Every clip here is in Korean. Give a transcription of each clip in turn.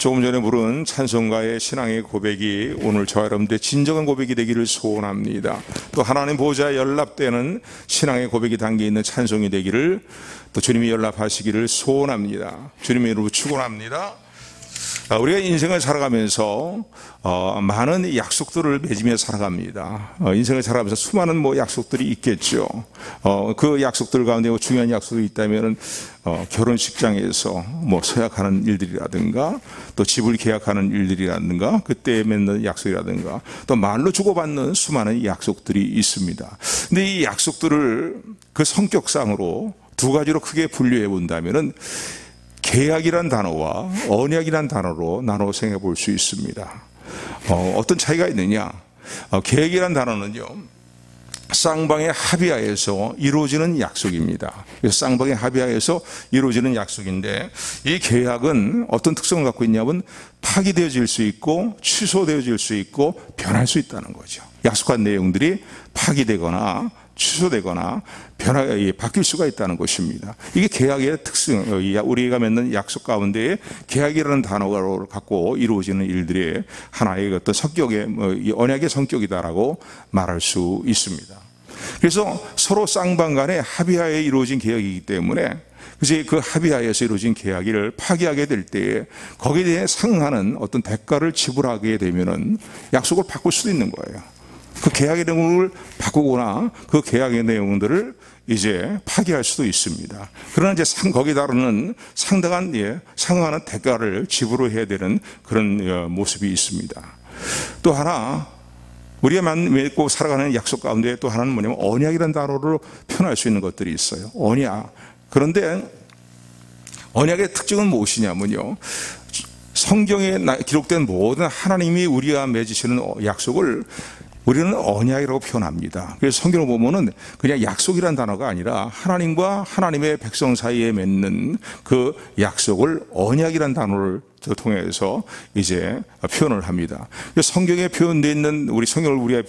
조금 전에 부른 찬송가의 신앙의 고백이 오늘 저와 여러분들의 진정한 고백이 되기를 소원합니다. 또 하나님 보좌에 연락되는 신앙의 고백이 담겨있는 찬송이 되기를, 또 주님이 연락하시기를 소원합니다. 주님의 이름으로 축원합니다. 우리가 인생을 살아가면서 많은 약속들을 맺으며 살아갑니다. 인생을 살아가면서 수많은 약속들이 있겠죠. 그 약속들 가운데 중요한 약속이 있다면 결혼식장에서 서약하는 일들이라든가, 또 집을 계약하는 일들이라든가, 그때 맺는 약속이라든가, 또 말로 주고받는 수많은 약속들이 있습니다. 근데 이 약속들을 그 성격상으로 두 가지로 크게 분류해 본다면은 계약이란 단어와 언약이란 단어로 나눠 생각해 볼 수 있습니다. 어떤 차이가 있느냐? 계약이란 단어는요, 쌍방의 합의하에서 이루어지는 약속입니다. 그래서 쌍방의 합의하에서 이루어지는 약속인데, 이 계약은 어떤 특성을 갖고 있냐면 파기되어질 수 있고 취소되어질 수 있고 변할 수 있다는 거죠. 약속한 내용들이 파기되거나 취소되거나 바뀔 수가 있다는 것입니다. 이게 계약의 특성, 우리가 맺는 약속 가운데 계약이라는 단어를 갖고 이루어지는 일들의 하나의 어떤 성격의, 언약의 성격이다라고 말할 수 있습니다. 그래서 서로 쌍방 간에 합의하에 이루어진 계약이기 때문에, 그래서 그 합의하에서 이루어진 계약을 파기하게 될 때에 거기에 대해 상응하는 어떤 대가를 지불하게 되면은 약속을 바꿀 수도 있는 거예요. 그 계약의 내용을 바꾸거나 그 계약의 내용들을 이제 파기할 수도 있습니다. 그러나 이제 거기에 따르는 상당한 상응하는 대가를 지불해야 되는 그런 모습이 있습니다. 또 하나, 우리가 맺고 살아가는 약속 가운데 또 하나는 뭐냐면 언약이라는 단어로 표현할 수 있는 것들이 있어요. 언약. 그런데 언약의 특징은 무엇이냐면요, 성경에 기록된 모든 하나님이 우리와 맺으시는 약속을 우리는 언약이라고 표현합니다. 그래서 성경을 보면은 그냥 약속이라는 단어가 아니라 하나님과 하나님의 백성 사이에 맺는 그 약속을 언약이라는 단어를 통해서 이제 표현을 합니다. 성경에 표현되어 있는 우리 성경을 우리가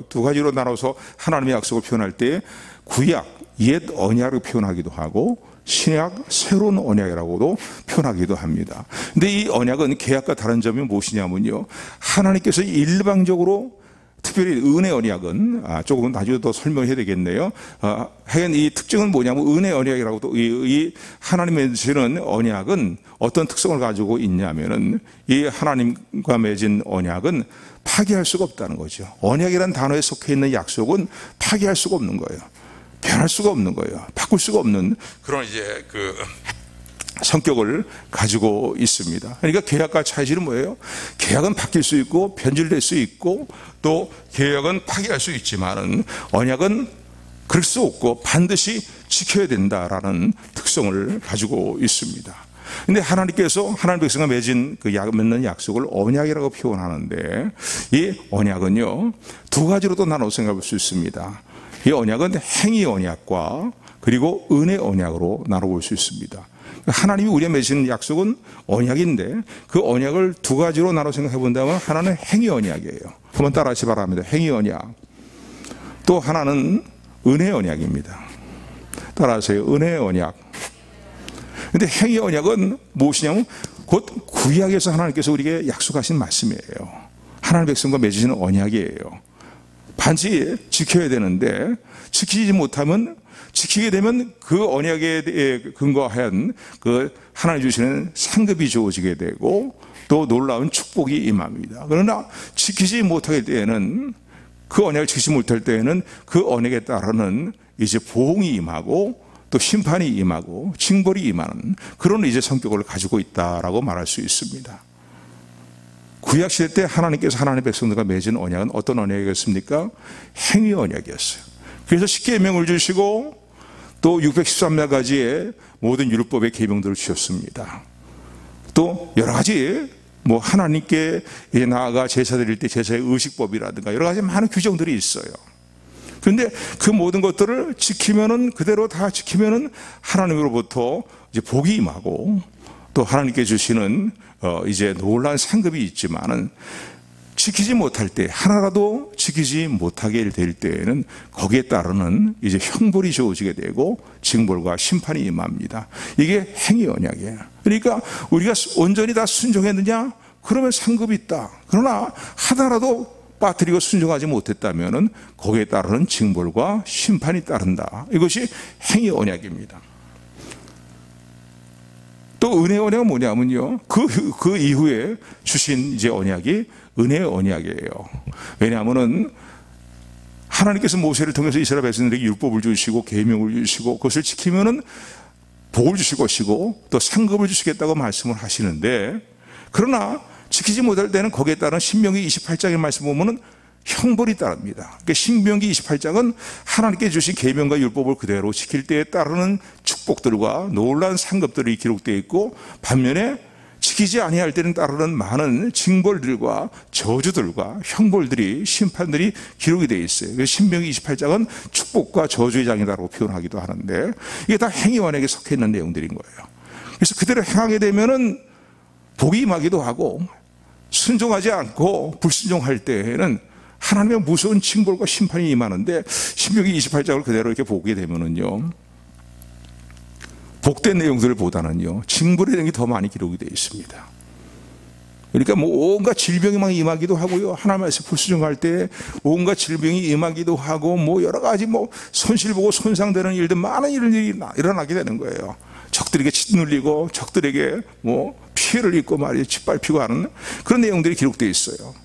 두 가지로 나눠서 하나님의 약속을 표현할 때 구약, 옛 언약을 표현하기도 하고 신약, 새로운 언약이라고도 표현하기도 합니다. 근데 이 언약은 계약과 다른 점이 무엇이냐면요, 하나님께서 일방적으로, 특별히 은혜 언약은 조금 나중에 더 설명해야 되겠네요. 하여간 이 특징은 뭐냐면 은혜 언약이라고도, 이 하나님의 맺으시는 언약은 어떤 특성을 가지고 있냐면은, 이 하나님과 맺은 언약은 파기할 수가 없다는 거죠. 언약이라는 단어에 속해 있는 약속은 파기할 수가 없는 거예요. 변할 수가 없는 거예요. 바꿀 수가 없는 그런 이제 그 성격을 가지고 있습니다. 그러니까 계약과 차이는 뭐예요? 계약은 바뀔 수 있고 변질될 수 있고 또 계약은 파기할 수 있지만은 언약은 그럴 수 없고 반드시 지켜야 된다라는 특성을 가지고 있습니다. 근데 하나님께서 하나님 백성과 맺은 맺는 약속을 언약이라고 표현하는데, 이 언약은요 두 가지로도 나눠 생각할 수 있습니다. 이 언약은 행위 언약과 그리고 은혜 언약으로 나눠볼 수 있습니다. 하나님이 우리가 맺으신 약속은 언약인데, 그 언약을 두 가지로 나눠 생각해 본다면 하나는 행위 언약이에요. 한번 따라하시 바랍니다. 행위 언약. 또 하나는 은혜 언약입니다. 따라하세요. 은혜 언약. 근데 행위 언약은 무엇이냐면 곧 구약에서 하나님께서 우리에게 약속하신 말씀이에요. 하나님 백성과 맺으시는 언약이에요. 반드시 지켜야 되는데, 지키지 못하면, 지키게 되면 그 언약에 근거한 그 하나님 주시는 상급이 주어지게 되고 또 놀라운 축복이 임합니다. 그러나 지키지 못할 때에는, 그 언약을 지키지 못할 때에는 그 언약에 따르는 이제 보응이 임하고 또 심판이 임하고 징벌이 임하는 그런 이제 성격을 가지고 있다라고 말할 수 있습니다. 구약시대 때 하나님께서 하나님의 백성들과 맺은 언약은 어떤 언약이었습니까? 행위 언약이었어요. 그래서 십계명을 주시고 또 613가지의 모든 율법의 계명들을 주셨습니다. 또 여러 가지 하나님께 나아가 제사 드릴 때 제사의 의식법이라든가 여러 가지 많은 규정들이 있어요. 그런데 그 모든 것들을 지키면은, 그대로 다 지키면은 하나님으로부터 이제 복이 임하고 또 하나님께 주시는 이제 놀라운 상급이 있지만은, 지키지 못할 때, 하나라도 지키지 못하게 될 때에는 거기에 따르는 이제 형벌이 주어지게 되고 징벌과 심판이 임합니다. 이게 행위 언약이에요. 그러니까 우리가 온전히 다 순종했느냐? 그러면 상급이 있다. 그러나 하나라도 빠뜨리고 순종하지 못했다면 거기에 따르는 징벌과 심판이 따른다. 이것이 행위 언약입니다. 또 은혜 언약은 뭐냐면요, 그 이후에 주신 이제 언약이 은혜 언약이에요. 왜냐하면은 하나님께서 모세를 통해서 이스라엘 백성들에게 율법을 주시고 계명을 주시고 그것을 지키면은 복을 주실 것이고 또 상급을 주시겠다고 말씀을 하시는데, 그러나 지키지 못할 때는 거기에 따른 신명기 28장의 말씀 보면은 형벌이 따릅니다. 그러니까 신명기 28장은 하나님께 주신 계명과 율법을 그대로 지킬 때에 따르는 축복들과 놀라운 상급들이 기록되어 있고, 반면에 지키지 아니할 때는 따르는 많은 징벌들과 저주들과 형벌들이, 심판들이 기록이 되어 있어요. 그래서 신명기 28장은 축복과 저주의 장이라고 표현하기도 하는데, 이게 다 행위원에게 속해 있는 내용들인 거예요. 그래서 그대로 행하게 되면은 복이 임하기도 하고, 순종하지 않고 불순종할 때에는 하나님의 무서운 징벌과 심판이 임하는데, 신명기 28장을 그대로 이렇게 보게 되면은요, 복된 내용들보다는요, 징벌의 내용이 더 많이 기록이 되어 있습니다. 그러니까 뭐 온갖 질병이 막 임하기도 하고요, 하나님께서 불순종할 때 온갖 질병이 임하기도 하고, 뭐 여러 가지 뭐 손실 보고 손상되는 일들, 많은 일들이 일어나게 되는 거예요. 적들에게 짓눌리고 적들에게 뭐 피해를 입고 말이에요, 짓밟히고 하는 그런 내용들이 기록되어 있어요.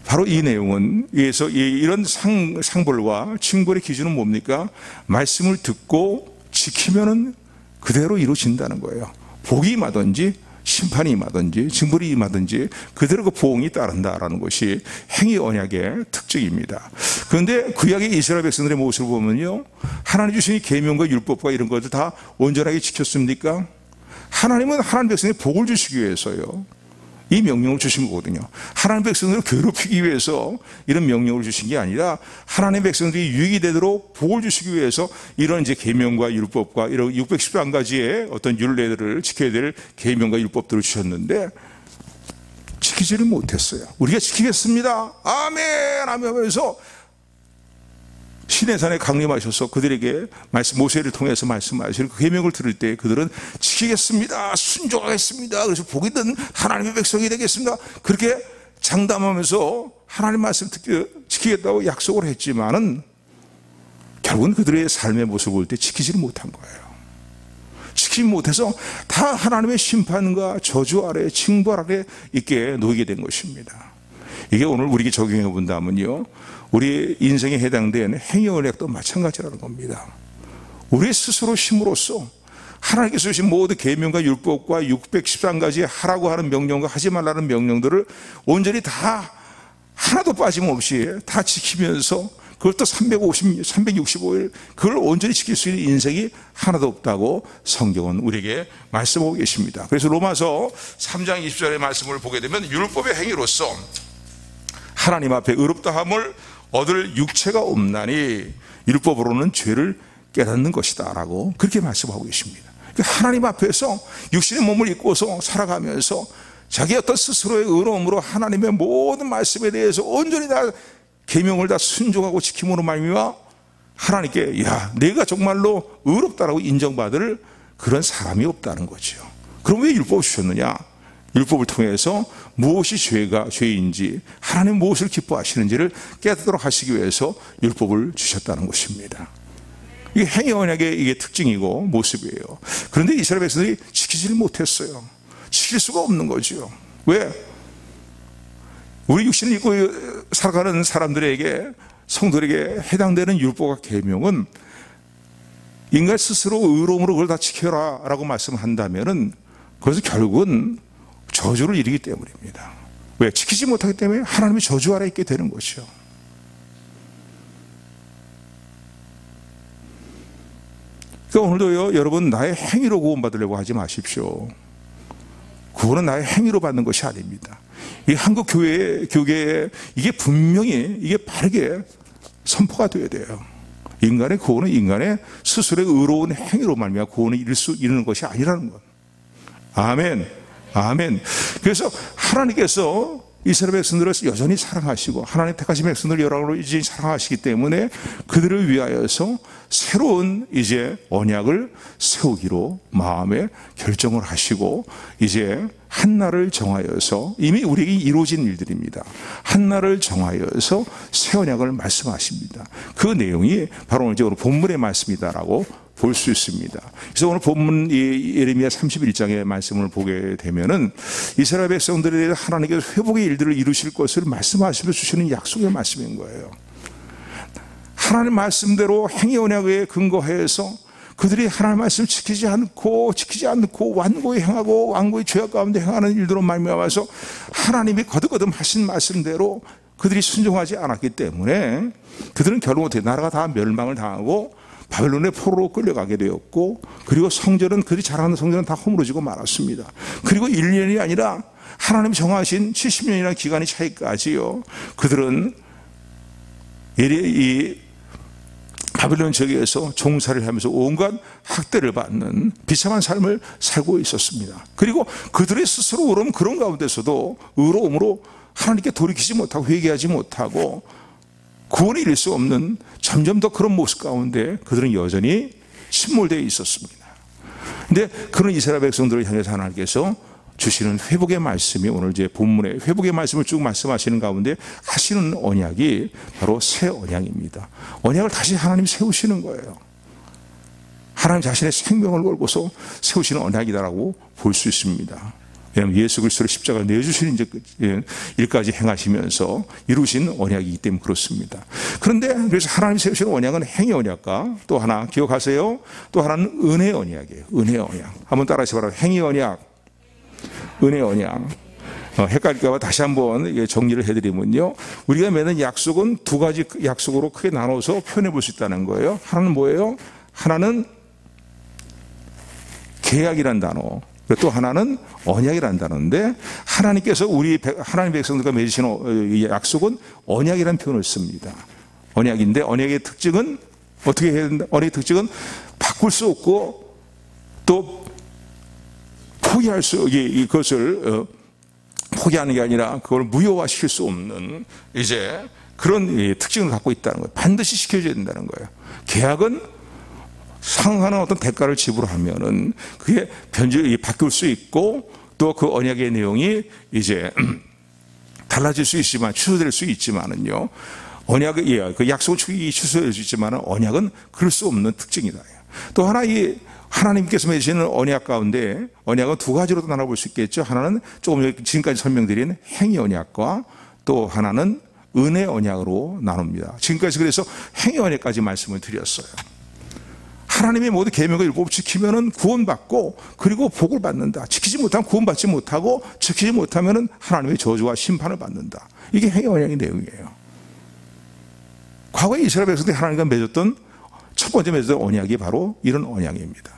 바로 이 내용은, 위에서 이런 상벌과 징벌의 기준은 뭡니까? 말씀을 듣고 지키면은 그대로 이루어진다는 거예요. 복이 임하든지 심판이 임하든지 징벌이 임하든지 그대로 그 보응이 따른다라는 것이 행위 언약의 특징입니다. 그런데 구약의 이스라엘 백성들의 모습을 보면요, 하나님 주신 계명과 율법과 이런 것들 다 온전하게 지켰습니까? 하나님은 하나님 백성에 복을 주시기 위해서요, 이 명령을 주신 거거든요. 하나님 백성들을 괴롭히기 위해서 이런 명령을 주신 게 아니라 하나님 백성들이 유익이 되도록 복을 주시기 위해서 이런 이제 계명과 율법과 이런 613가지의 어떤 율례들을 지켜야 될 계명과 율법들을 주셨는데 지키지를 못했어요. 우리가 지키겠습니다, 아멘 하면서 시내산에 강림하셔서 그들에게 모세를 통해서 말씀하시는 그 계명을 들을 때 그들은 지키겠습니다, 순종하겠습니다, 그래서 복이 있는 하나님의 백성이 되겠습니다, 그렇게 장담하면서 하나님 말씀 지키겠다고 약속을 했지만은 결국은 그들의 삶의 모습을 볼 때 지키지를 못한 거예요. 지키지 못해서 다 하나님의 심판과 저주 아래, 징벌 아래 있게 놓이게 된 것입니다. 이게 오늘 우리에게 적용해 본다면요, 우리 인생에 해당된 행위 언약도 마찬가지라는 겁니다. 우리 스스로 힘으로써 하나님께서 주신 모든 계명과 율법과 613가지 하라고 하는 명령과 하지 말라는 명령들을 온전히 다 하나도 빠짐없이 다 지키면서 그걸 또 365일 그걸 온전히 지킬 수 있는 인생이 하나도 없다고 성경은 우리에게 말씀하고 계십니다. 그래서 로마서 3장 20절의 말씀을 보게 되면 율법의 행위로서 하나님 앞에 의롭다함을 얻을 육체가 없나니 율법으로는 죄를 깨닫는 것이다 라고 그렇게 말씀하고 계십니다. 그러니까 하나님 앞에서 육신의 몸을 입고서 살아가면서 자기 어떤 스스로의 의로움으로 하나님의 모든 말씀에 대해서 온전히 다 계명을 다 순종하고 지킴으로 말미암아 하나님께 야 내가 정말로 의롭다라고 인정받을 그런 사람이 없다는 거죠. 그럼 왜 율법을 주셨느냐? 율법을 통해서 무엇이 죄인지, 하나님 무엇을 기뻐하시는지를 깨닫도록 하시기 위해서 율법을 주셨다는 것입니다. 이게 행위 언약의 이게 특징이고 모습이에요. 그런데 이스라엘 백성들이 지키지를 못했어요. 지킬 수가 없는 거죠. 왜? 우리 육신을 입고 살아가는 사람들에게, 성도들에게 해당되는 율법과 계명은 인간 스스로 의로움으로 그걸 다 지켜라 라고 말씀한다면은 그것은 결국은 저주를 이루기 때문입니다. 왜? 지키지 못하기 때문에 하나님의 저주 아래 있게 되는 것이죠. 그러니까 오늘도요, 여러분 나의 행위로 구원받으려고 하지 마십시오. 구원은 나의 행위로 받는 것이 아닙니다. 이 한국 교계에 이게 분명히 이게 바르게 선포가 되어야 돼요. 인간의 구원은 인간의 스스로의 의로운 행위로 말미암아 구원을 이루는 것이 아니라는 것. 아멘. 아멘. 그래서 하나님께서 이스라엘 백성들을 여전히 사랑하시고 하나님 택하신 백성들을 여러분으로 이제 사랑하시기 때문에 그들을 위하여서 새로운 이제 언약을 세우기로 마음에 결정을 하시고 이제 한 날을 정하여서 이미 우리에게 이루어진 일들입니다. 한 날을 정하여서 새 언약을 말씀하십니다. 그 내용이 바로 오늘 본문의 말씀이다라고 볼 수 있습니다. 그래서 오늘 본문 예레미야 31장의 말씀을 보게 되면은 이스라엘 백성들에 대해 하나님께서 회복의 일들을 이루실 것을 말씀하시며 주시는 약속의 말씀인 거예요. 하나님 말씀대로 행위 언약에 근거해서 그들이 하나님 말씀을 지키지 않고 완고히 행하고 완고히 죄악 가운데 행하는 일들로 말미암아서 하나님이 거듭거듭 하신 말씀대로 그들이 순종하지 않았기 때문에 그들은 결국 나라가 다 멸망을 당하고 바벨론의 포로로 끌려가게 되었고, 그리고 성전은 그들이 자랑하는 성전은 다 허물어지고 말았습니다. 그리고 1년이 아니라 하나님 정하신 70년이라는 기간이 차이까지요, 그들은 이 바벨론 지역에서 종살이를 하면서 온갖 학대를 받는 비참한 삶을 살고 있었습니다. 그리고 그들의 스스로 의로움, 그런 가운데서도 의로움으로 하나님께 돌이키지 못하고 회개하지 못하고 구원을 이룰 수 없는 점점 더 그런 모습 가운데 그들은 여전히 침몰되어 있었습니다. 그런데 그런 이스라엘 백성들을 향해서 하나님께서 주시는 회복의 말씀이 오늘 이제 본문에 회복의 말씀을 쭉 말씀하시는 가운데 하시는 언약이 바로 새 언약입니다. 언약을 다시 하나님 세우시는 거예요. 하나님 자신의 생명을 걸고서 세우시는 언약이다라고 볼 수 있습니다. 왜냐하면 예수 그리스도를 십자가를 내주시는 일까지 행하시면서 이루신 언약이기 때문에 그렇습니다. 그런데 그래서 하나님 세우시는 언약은 행위 언약과 또 하나 기억하세요. 또 하나는 은혜 언약이에요. 은혜 언약. 한번 따라하시기 바랍니다. 행위 언약, 은혜 언약. 헷갈릴까 봐 다시 한번 정리를 해드리면요, 우리가 맺는 약속은 두 가지 약속으로 크게 나눠서 표현해 볼 수 있다는 거예요. 하나는 뭐예요? 하나는 계약이란 단어, 또 하나는 언약이라는 단어인데, 하나님께서 하나님 백성들과 맺으신 약속은 언약이라는 표현을 씁니다. 언약인데, 언약의 특징은 어떻게 해야 된다? 언약의 특징은 바꿀 수 없고 또 포기할 수, 이것을 포기하는 게 아니라 그걸 무효화시킬 수 없는 이제 그런 특징을 갖고 있다는 거예요. 반드시 지켜줘야 된다는 거예요. 계약은 상응하는 어떤 대가를 지불하면은 그게 바뀔 수 있고, 또 그 언약의 내용이 이제 달라질 수 있지만, 취소될 수 있지만은요, 그 약속은 취소될 수 있지만 언약은 그럴 수 없는 특징이다. 또 하나, 하나님께서 맺으시는 언약 가운데 언약은 두 가지로 나눠볼 수 있겠죠. 하나는 조금 지금까지 설명드린 행위 언약과 또 하나는 은혜 언약으로 나눕니다. 지금까지 그래서 행위 언약까지 말씀을 드렸어요. 하나님의 모든 계명과 율법을 지키면은 구원받고, 그리고 복을 받는다. 지키지 못하면 구원받지 못하고, 지키지 못하면은 하나님의 저주와 심판을 받는다. 이게 행위 언약의 내용이에요. 과거에 이스라엘 백성들이 하나님과 맺었던 첫 번째 맺었던 언약이 바로 이런 언약입니다.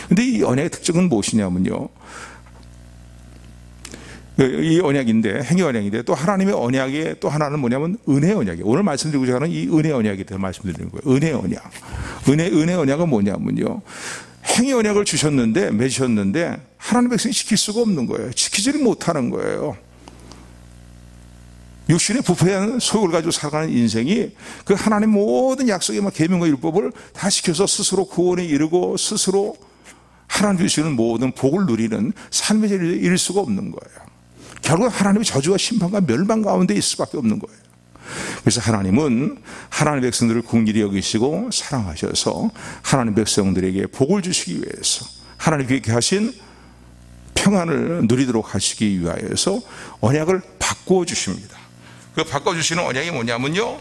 근데 이 언약의 특징은 무엇이냐면요, 이 언약인데, 행위 언약인데, 또 하나님의 언약의 또 하나는 뭐냐면 은혜 언약이에요. 오늘 말씀드리고자 하는 이 은혜 언약에 대해서 말씀드리는 거예요. 은혜 언약. 은혜 언약은 뭐냐면요, 행위 언약을 주셨는데, 맺으셨는데 하나님 백성이 지킬 수가 없는 거예요. 지키지를 못하는 거예요. 육신의 부패한 소욕을 가지고 살아가는 인생이 그 하나님 모든 약속의 계명과 율법을 다 지켜서 스스로 구원에 이르고 스스로 하나님 주시는 모든 복을 누리는 삶의 자리를 이룰 수가 없는 거예요. 결국 하나님의 저주와 심판과 멸망 가운데 있을 수밖에 없는 거예요. 그래서 하나님은 하나님 백성들을 긍휼히 여기시고 사랑하셔서 하나님 백성들에게 복을 주시기 위해서, 하나님 계획하신 평안을 누리도록 하시기 위하여서 언약을 바꾸어 주십니다. 그 바꿔주시는 언약이 뭐냐면요,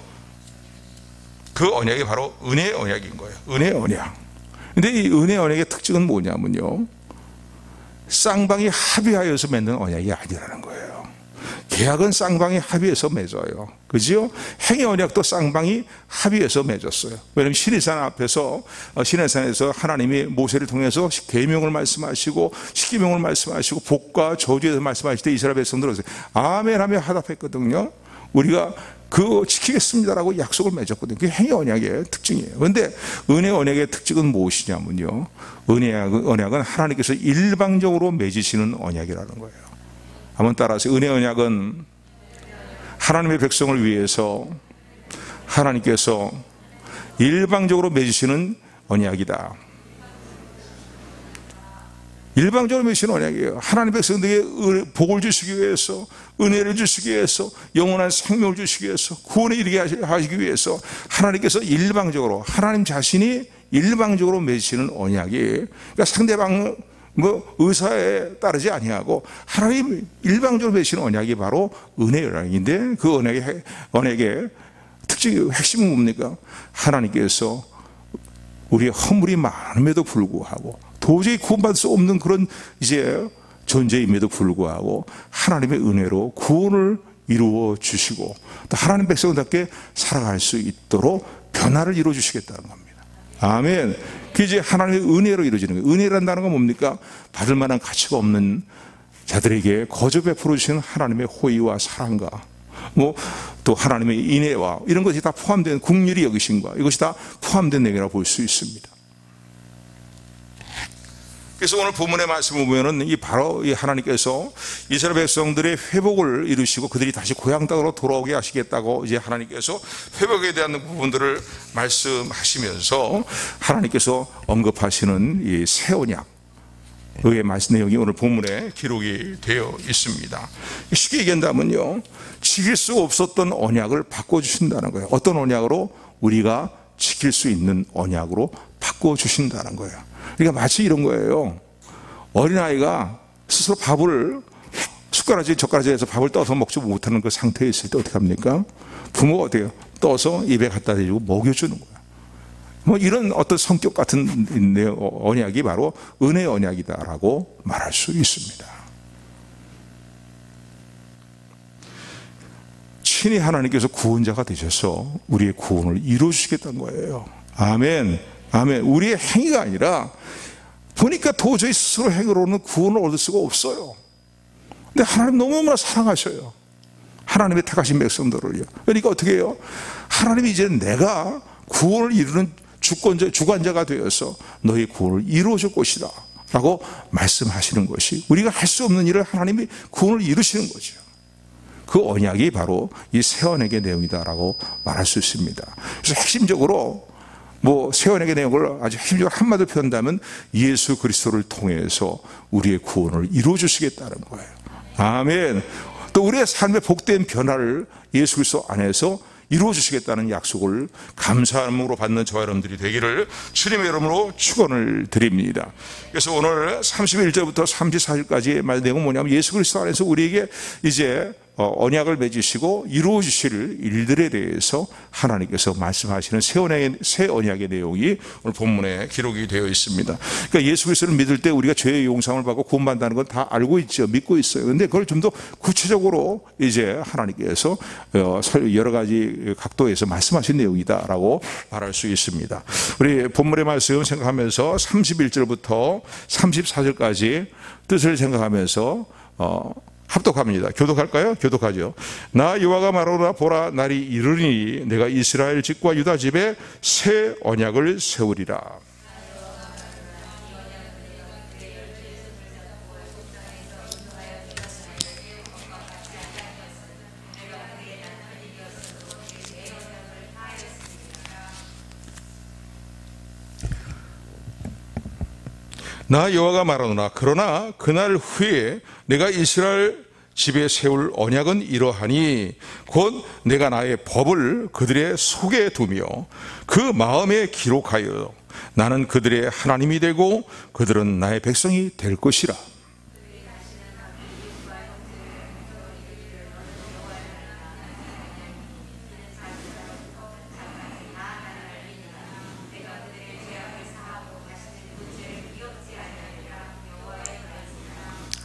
그 언약이 바로 은혜의 언약인 거예요. 은혜의 언약. 근데 이 은혜의 언약의 특징은 뭐냐면요, 쌍방이 합의하여서 맺는 언약이 아니라는 거예요. 계약은 쌍방이 합의해서 맺어요. 그죠? 행위 언약도 쌍방이 합의해서 맺었어요. 왜냐하면 시내산 앞에서, 시내산에서 하나님이 모세를 통해서 계명을 말씀하시고 십계명을 말씀하시고 복과 저주에 대해서 말씀하실 때 이스라엘 백성들은 아멘 하며 화답했거든요. 우리가 그거 지키겠습니다라고 약속을 맺었거든요. 그게 행위 언약의 특징이에요. 그런데 은혜 언약의 특징은 무엇이냐면요, 은혜 언약은 하나님께서 일방적으로 맺으시는 언약이라는 거예요. 한번 따라하세요. 은혜 언약은 하나님의 백성을 위해서 하나님께서 일방적으로 맺으시는 언약이다. 일방적으로 맺으시는 언약이에요. 하나님 백성들에게 복을 주시기 위해서, 은혜를 주시기 위해서, 영원한 생명을 주시기 위해서, 구원에 이르게 하시기 위해서 하나님께서 일방적으로, 하나님 자신이 일방적으로 맺으시는 언약이, 그러니까 상대방 의사에 따르지 아니하고 하나님 일방적으로 맺으시는 언약이 바로 은혜 언약인데, 그 언약의 특징이, 핵심은 뭡니까? 하나님께서 우리의 허물이 많음에도 불구하고, 도저히 구원받을 수 없는 그런 이제 존재임에도 불구하고 하나님의 은혜로 구원을 이루어 주시고, 또 하나님 백성답게 살아갈 수 있도록 변화를 이루어 주시겠다는 겁니다. 아멘. 그게 이제 하나님의 은혜로 이루어지는 거예요. 은혜란다는 건 뭡니까? 받을 만한 가치가 없는 자들에게 거저 베풀어 주시는 하나님의 호의와 사랑과, 또 하나님의 인애와 이런 것이 다 포함된 긍휼히 여기심과, 이것이 다 포함된 내용이라고 볼 수 있습니다. 그래서 오늘 본문의 말씀을 보면은 바로 이 하나님께서 이스라엘 백성들의 회복을 이루시고 그들이 다시 고향 땅으로 돌아오게 하시겠다고 이제 하나님께서 회복에 대한 부분들을 말씀하시면서 하나님께서 언급하시는 이 새 언약, 의 말씀 내용이 오늘 본문에 기록이 되어 있습니다. 쉽게 얘기한다면요, 지킬 수 없었던 언약을 바꿔주신다는 거예요. 어떤 언약으로? 우리가 지킬 수 있는 언약으로 바꿔주신다는 거예요. 그러니까 마치 이런 거예요. 어린아이가 스스로 밥을 숟가락질 젓가락질해서 밥을 떠서 먹지 못하는 그 상태에 있을 때 어떻게 합니까? 부모가 어때요? 떠서 입에 갖다 대주고 먹여주는 거예요. 이런 어떤 성격 같은 언약이 바로 은혜의 언약이다라고 말할 수 있습니다. 친히 하나님께서 구원자가 되셔서 우리의 구원을 이루어주시겠다는 거예요. 아멘. 아멘. 우리의 행위가 아니라, 보니까 도저히 스스로 행위로는 구원을 얻을 수가 없어요. 근데 하나님 너무너무나 사랑하셔요. 하나님의 택하신 백성들을요. 그러니까 어떻게 해요? 하나님이 이제 내가 구원을 이루는 주관자가 되어서 너희 구원을 이루어줄 것이다 라고 말씀하시는 것이, 우리가 할 수 없는 일을 하나님이 구원을 이루시는 거죠. 그 언약이 바로 이 새 언약의 내용이다라고 말할 수 있습니다. 그래서 핵심적으로 새 언약의 내용을 아주 핵심적으로 한마디로 표현한다면 예수 그리스도를 통해서 우리의 구원을 이루어 주시겠다는 거예요. 아멘. 또 우리의 삶의 복된 변화를 예수 그리스도 안에서 이루어 주시겠다는 약속을 감사함으로 받는 저와 여러분들이 되기를 주님의 이름으로 축원을 드립니다. 그래서 오늘 31절부터 34절까지의 말 내용은 뭐냐면, 예수 그리스도 안에서 우리에게 이제 언약을 맺으시고 이루어 주실 일들에 대해서 하나님께서 말씀하시는 새 언약의 내용이 오늘 본문에 기록이 되어 있습니다. 그러니까 예수 그리스도를 믿을 때 우리가 죄의 용서를 받고 구원받는다는 건 다 알고 있죠. 믿고 있어요. 그런데 그걸 좀 더 구체적으로 이제 하나님께서 여러 가지 각도에서 말씀하신 내용이다라고 말할 수 있습니다. 우리 본문의 말씀 생각하면서 31절부터 34절까지 뜻을 생각하면서 합독합니다. 교독할까요? 교독하죠. 나 여호와가 말하노라, 보라, 날이 이르리니 내가 이스라엘 집과 유다 집에 새 언약을 세우리라. 나 여호와가 말하노라, 그러나 그날 후에 내가 이스라엘 집에 세울 언약은 이러하니 곧 내가 나의 법을 그들의 속에 두며 그 마음에 기록하여 나는 그들의 하나님이 되고 그들은 나의 백성이 될 것이라.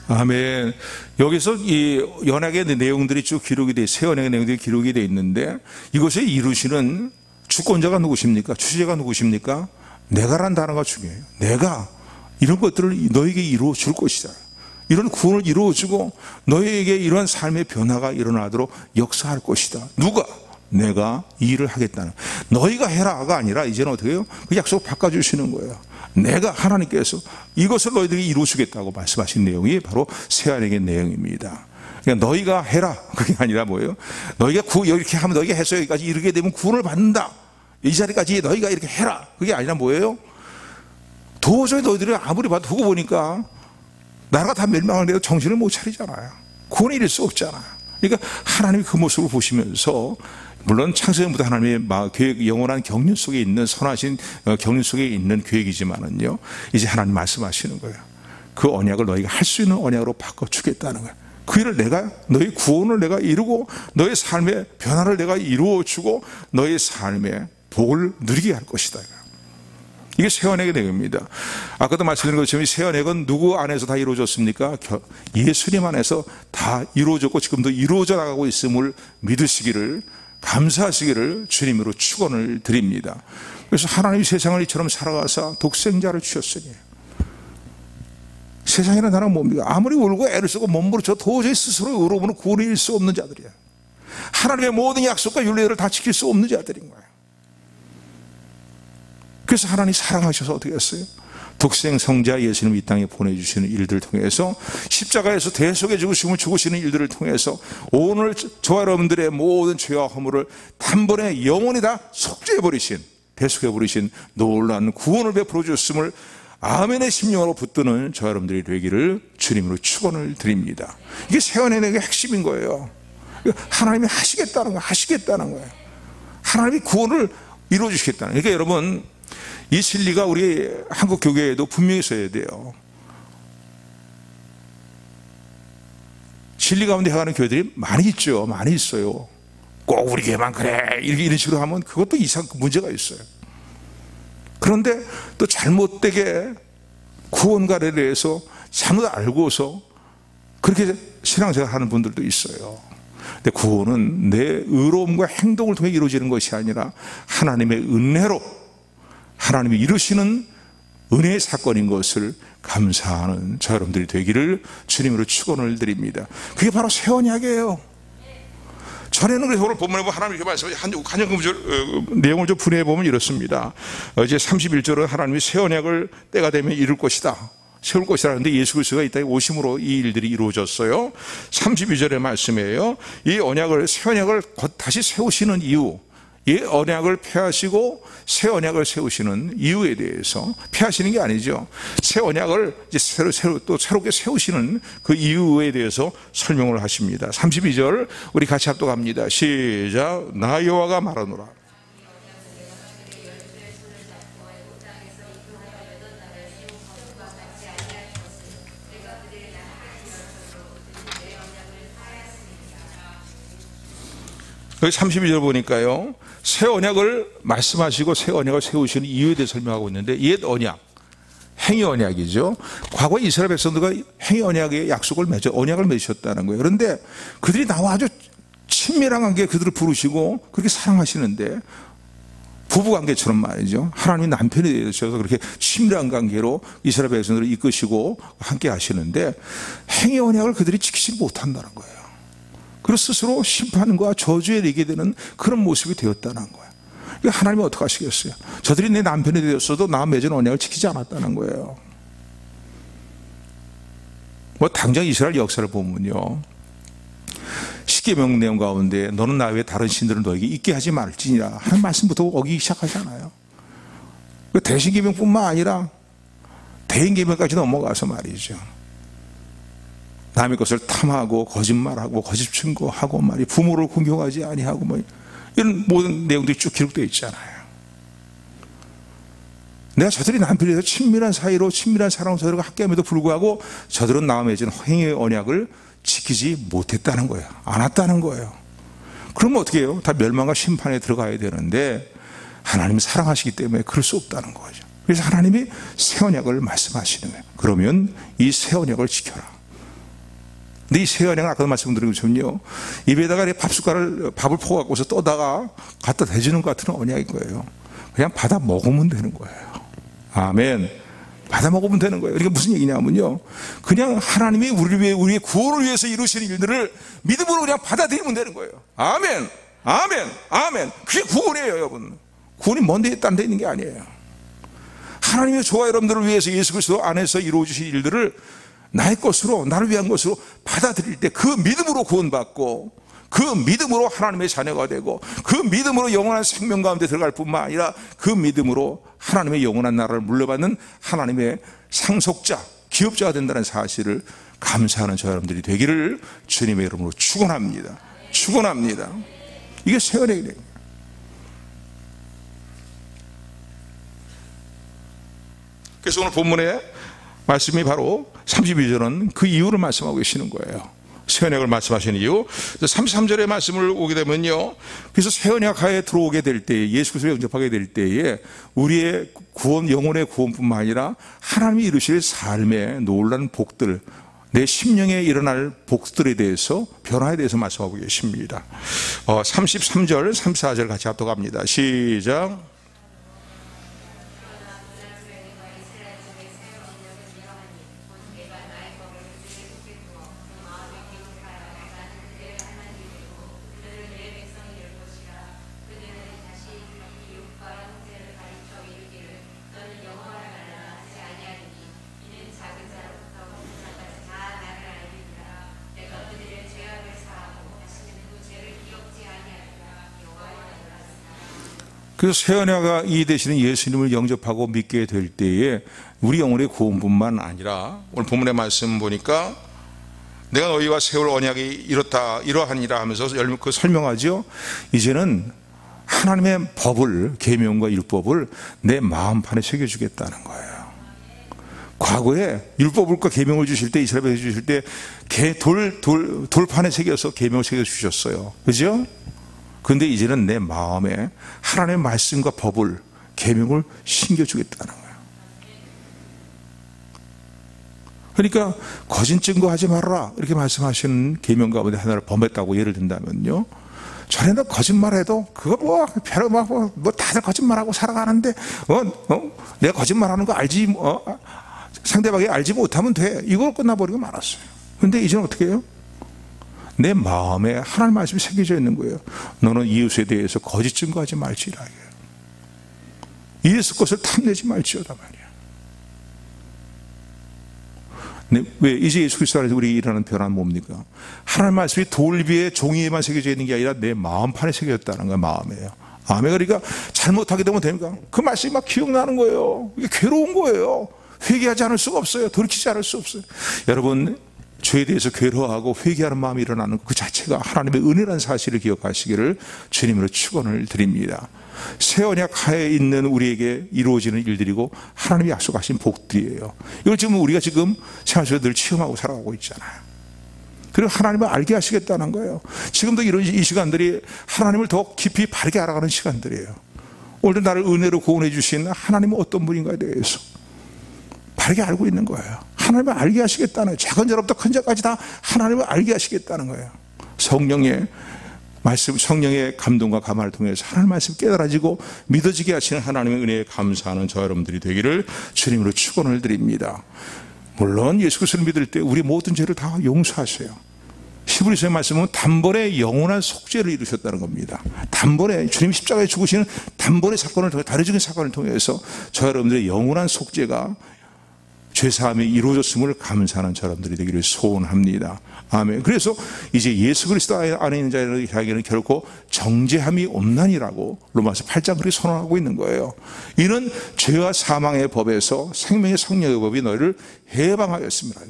아멘. 여기서 이 언약의 내용들이 쭉 기록이 돼, 새 언약의 내용들이 기록이 돼 있는데, 이것을 이루시는 주권자가 누구십니까? 주체가 누구십니까? 내가란 단어가 중요해요. 내가 이런 것들을 너에게 이루어 줄 것이다. 이런 구원을 이루어 주고 너에게 이러한 삶의 변화가 일어나도록 역사할 것이다. 누가? 내가 이 일을 하겠다는, 너희가 해라가 아니라 이제는 어떻게 해요? 그 약속을 바꿔주시는 거예요. 내가, 하나님께서 이것을 너희들이 이루어주겠다고 말씀하신 내용이 바로 새 언약의 내용입니다. 그러니까 너희가 해라, 그게 아니라 뭐예요? 너희가 이렇게 하면, 너희가 해서 여기까지 이르게 되면 구원을 받는다, 이 자리까지 너희가 이렇게 해라, 그게 아니라 뭐예요? 도저히 너희들이 아무리 봐도 두고 보니까 나라가 다 멸망하는데도 정신을 못 차리잖아요. 구원을 이룰 수 없잖아요. 그러니까 하나님이 그 모습을 보시면서, 물론 창세전부터 하나님의 계획, 영원한 경륜 속에 있는, 선하신 경륜 속에 있는 계획이지만은요, 이제 하나님 말씀하시는 거예요. 그 언약을 너희가 할 수 있는 언약으로 바꿔주겠다는 거예요. 그 일을 내가, 너희 구원을 내가 이루고, 너의 삶의 변화를 내가 이루어주고, 너의 삶의 복을 누리게 할 것이다. 이게 새 언약의 내용입니다. 아까도 말씀드린 것처럼 새 언약은 누구 안에서 다 이루어졌습니까? 예수님 안에서 다 이루어졌고 지금도 이루어져 나가고 있음을 믿으시기를, 감사하시기를 주님으로 축원을 드립니다. 그래서 하나님이 세상을 이처럼 살아가사 독생자를 주셨으니, 세상이라는 나라는 뭡니까? 아무리 울고 애를 쓰고 몸부림쳐 도저히 스스로 의로움으로 구원을 이룰 수 없는 자들이야. 하나님의 모든 약속과 윤례를 다 지킬 수 없는 자들인 거예요. 그래서 하나님이 사랑하셔서 어떻게 했어요? 독생 성자 예수님을 이 땅에 보내주시는 일들을 통해서, 십자가에서 대속의 죽으심을 죽으시는 일들을 통해서 오늘 저와 여러분들의 모든 죄와 허물을 단번에 영원히 다 속죄해버리신, 대속해버리신 놀라운 구원을 베풀어 주셨음을 아멘의 심령으로 붙드는 저와 여러분들이 되기를 주님으로 축원을 드립니다. 이게 새 언약의 핵심인 거예요. 하나님이 하시겠다는 거예요. 하시겠다는 거예요. 하나님이 구원을 이루어 주시겠다는 거예요. 그러니까 여러분, 이 진리가 우리 한국 교회에도 분명히 있어야 돼요. 진리 가운데 해가는 교회들이 많이 있죠. 많이 있어요. 꼭 우리 교회만 그래, 이런 식으로 하면 그것도 문제가 있어요. 그런데 또 잘못되게 구원가에 대해서 잘못 알고서 그렇게 신앙생활 하는 분들도 있어요. 근데 구원은 내 의로움과 행동을 통해 이루어지는 것이 아니라 하나님의 은혜로, 하나님이 이루시는 은혜의 사건인 것을 감사하는 저 여러분들이 되기를 주님으로 축원을 드립니다. 그게 바로 새 언약이에요. 전에는 그래서 오늘 본문에 보면 하나님이 이렇게 말씀하신 한정 내용을 좀 분해해 보면 이렇습니다. 이제 31절은 하나님이 새 언약을 때가 되면 이룰 것이다, 세울 것이라 하는데 예수 그리스도가 이 땅에 오심으로 이 일들이 이루어졌어요. 32절의 말씀이에요. 이 언약을, 새 언약을 다시 세우시는 이유, 이 언약을 폐하시고 새 언약을 세우시는 이유에 대해서, 폐하시는 게 아니죠, 새 언약을 이제 새롭게 세우시는 그 이유에 대해서 설명을 하십니다. 32절 우리 같이 합독합니다. 시작. 나 여호와가 말하노라. 여기 32절 보니까요, 새 언약을 말씀하시고 새 언약을 세우시는 이유에 대해 설명하고 있는데, 옛 언약, 행위 언약이죠. 과거 이스라엘 백성들과 행위 언약의 언약을 맺으셨다는 거예요. 그런데 그들이 나와 아주 친밀한 관계에 그들을 부르시고 그렇게 사랑하시는데, 부부관계처럼 말이죠, 하나님이 남편이 되셔서 그렇게 친밀한 관계로 이스라엘 백성들을 이끄시고 함께 하시는데, 행위 언약을 그들이 지키지 못한다는 거예요. 그래서 스스로 심판과 저주에 이르게 되는 그런 모습이 되었다는 거예요. 그러니까 하나님이 어떻게 하시겠어요? 저들이 내 남편이 되었어도 나 맺은 언약을 지키지 않았다는 거예요. 뭐 당장 이스라엘 역사를 보면요, 십계명 내용 가운데 너는 나 외에 다른 신들을 너에게 있게 하지 말지니라 하는 말씀부터 어기기 시작하잖아요. 대신계명뿐만 아니라 대인계명까지 넘어가서 말이죠, 남의 것을 탐하고 거짓말하고 거짓 증거하고 말이, 부모를 공경하지 아니하고 뭐 이런 모든 내용들이 쭉 기록되어 있잖아요. 내가 저들이 남편에 대해서 친밀한 사이로, 친밀한 사랑으로 저들과 함께함에도 불구하고 저들은 나와 맺은 행위의 언약을 지키지 못했다는 거예요. 않았다는 거예요. 그러면 어떻게 해요? 다 멸망과 심판에 들어가야 되는데 하나님이 사랑하시기 때문에 그럴 수 없다는 거죠. 그래서 하나님이 새 언약을 말씀하시는 거예요. 그러면 이 새 언약을 지켜라. 근데 이 새 언약은 아까도 말씀드린 것처럼요, 입에다가 밥을 퍼갖고서 떠다가 갖다 대주는 것 같은 언약인 거예요. 그냥 받아 먹으면 되는 거예요. 아멘. 받아 먹으면 되는 거예요. 그러니까 무슨 얘기냐면요, 그냥 하나님이 우리를 위해, 우리의 구원을 위해서 이루시는 일들을 믿음으로 그냥 받아들이면 되는 거예요. 아멘. 아멘, 아멘. 그게 구원이에요, 여러분. 구원이 먼데 딴 데 있는 게 아니에요. 하나님의 저와 여러분들을 위해서 예수 그리스도 안에서 이루어주신 일들을 나의 것으로, 나를 위한 것으로 받아들일 때 그 믿음으로 구원받고, 그 믿음으로 하나님의 자녀가 되고, 그 믿음으로 영원한 생명 가운데 들어갈 뿐만 아니라 그 믿음으로 하나님의 영원한 나라를 물려받는 하나님의 상속자, 기업자가 된다는 사실을 감사하는 저 여러분들이 되기를 주님의 이름으로 축원합니다. 축원합니다. 이게 새 언약의 내용. 그래서 오늘 본문의 말씀이 바로 32절은 그 이유를 말씀하고 계시는 거예요. 새 언약을 말씀하시는 이유. 33절의 말씀을 오게 되면요, 그래서 새 언약 하에 들어오게 될 때에, 예수 그리스도를 영접하게 될 때에 우리의 구원, 영혼의 구원뿐만 아니라 하나님이 이루실 삶의 놀라운 복들, 내 심령에 일어날 복들에 대해서, 변화에 대해서 말씀하고 계십니다. 33절, 34절 같이 합독합니다. 시작. 그래서 새 언약가 이 되시는 예수님을 영접하고 믿게 될 때에 우리 영혼의 구원뿐만 아니라, 오늘 본문의 말씀 보니까 내가 너희와 세울 언약이 이렇다 이러하니라 하면서 그 설명하죠. 이제는 하나님의 법을, 계명과 율법을 내 마음판에 새겨주겠다는 거예요. 과거에 율법과 계명을 주실 때, 이스라엘에 주실 때 돌판에 새겨서 계명을 새겨주셨어요. 그죠? 그런데 이제는 내 마음에 하나님의 말씀과 법을, 계명을 심겨주겠다는 거예요. 그러니까 거짓 증거하지 말아라 이렇게 말씀하시는 계명 가운데 하나를 범했다고 예를 든다면요, 전에는 거짓말해도 그거 뭐 다들 거짓말하고 살아가는데 내가 거짓말하는 거 알지, 상대방이 알지 못하면 돼, 이걸 끝나버리고 말았어요. 그런데 이제는 어떻게 해요? 내 마음에 하나님 말씀이 새겨져 있는 거예요. 너는 이웃에 대해서 거짓 증거하지 말지라. 이웃의 것을 탐내지 말지어다 말이야. 왜? 이제 예수 그리스도 안에서 우리 일하는 변화는 뭡니까? 하나님 말씀이 돌 위에 종이에만 새겨져 있는 게 아니라 내 마음판에 새겨졌다는 거예요. 마음에요. 아멘. 그러니까 잘못하게 되면 됩니까? 그 말씀이 막 기억나는 거예요. 이게 괴로운 거예요. 회개하지 않을 수가 없어요. 돌이키지 않을 수 없어요. 여러분, 죄에 대해서 괴로워하고 회개하는 마음이 일어나는 그 자체가 하나님의 은혜라는 사실을 기억하시기를 주님으로 축원을 드립니다. 새 언약 하에 있는 우리에게 이루어지는 일들이고 하나님이 약속하신 복들이에요. 이걸 지금 우리가 지금 생활 속에서 늘 체험하고 살아가고 있잖아요. 그리고 하나님을 알게 하시겠다는 거예요. 지금도 이런 이 시간들이 하나님을 더 깊이 바르게 알아가는 시간들이에요. 오늘도 나를 은혜로 구원해 주신 하나님은 어떤 분인가에 대해서 바르게 알고 있는 거예요. 하나님을 알게 하시겠다는 거예요. 작은 자로부터 큰 자까지 다 하나님을 알게 하시겠다는 거예요. 성령의 말씀, 성령의 감동과 감화를 통해서 하나님의 말씀 깨달아지고 믿어지게 하시는 하나님의 은혜에 감사하는 저 여러분들이 되기를 주님으로 축원을 드립니다. 물론 예수 그리스도를 믿을 때 우리 모든 죄를 다 용서하세요. 히브리서의 말씀은 단번에 영원한 속죄를 이루셨다는 겁니다. 단번에 주님 십자가에 죽으시는 단번의 사건을 통해, 다려지는 사건을 통해서 저 여러분들의 영원한 속죄가, 죄사함이 이루어졌음을 감사하는 사람들이 되기를 소원합니다. 아멘. 그래서 이제 예수 그리스도 안에 있는 자에게는 결코 정죄함이 없나니라고 로마서 8장 그렇게 선언하고 있는 거예요. 이는 죄와 사망의 법에서 생명의 성령의 법이 너희를 해방하였습니다.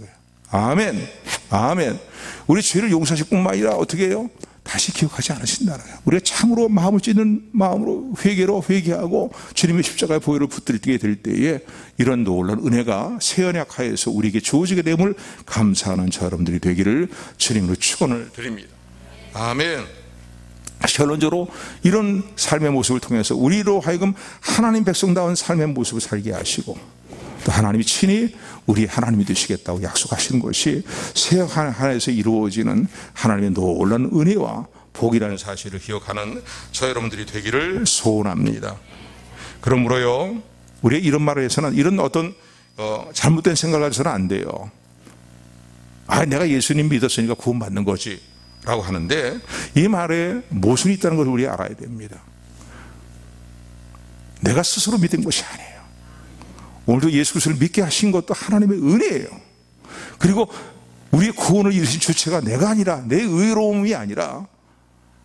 아멘. 아멘. 우리 죄를 용서하실 뿐만 아니라 어떻게 해요? 다시 기억하지 않으신다는 거예요. 우리가 참으로 마음을 찢는 마음으로 회개로 회개하고 주님의 십자가의 보혈을 붙들게 될 때에 이런 놀라운 은혜가 새 언약 하에서 우리에게 주어지게 됨을 감사하는 저 여러분들이 되기를 주님으로 축원을 드립니다. 아멘. 결론적으로 이런 삶의 모습을 통해서 우리로 하여금 하나님 백성다운 삶의 모습을 살게 하시고, 또 하나님이 친히 우리 하나님이 되시겠다고 약속하시는 것이 새 하나에서 이루어지는 하나님의 놀라운 은혜와 복이라는 사실을 기억하는 저 여러분들이 되기를 소원합니다. 그러므로요, 우리가 이런 말을 해서는, 이런 어떤 잘못된 생각을 해서는 안 돼요. 내가 예수님 믿었으니까 구원받는 거지 라고 하는데 이 말에 모순이 있다는 것을 우리 알아야 됩니다. 내가 스스로 믿은 것이 아니에요. 오늘도 예수 그리스도를 믿게 하신 것도 하나님의 은혜예요. 그리고 우리의 구원을 이루신 주체가 내가 아니라, 내 의로움이 아니라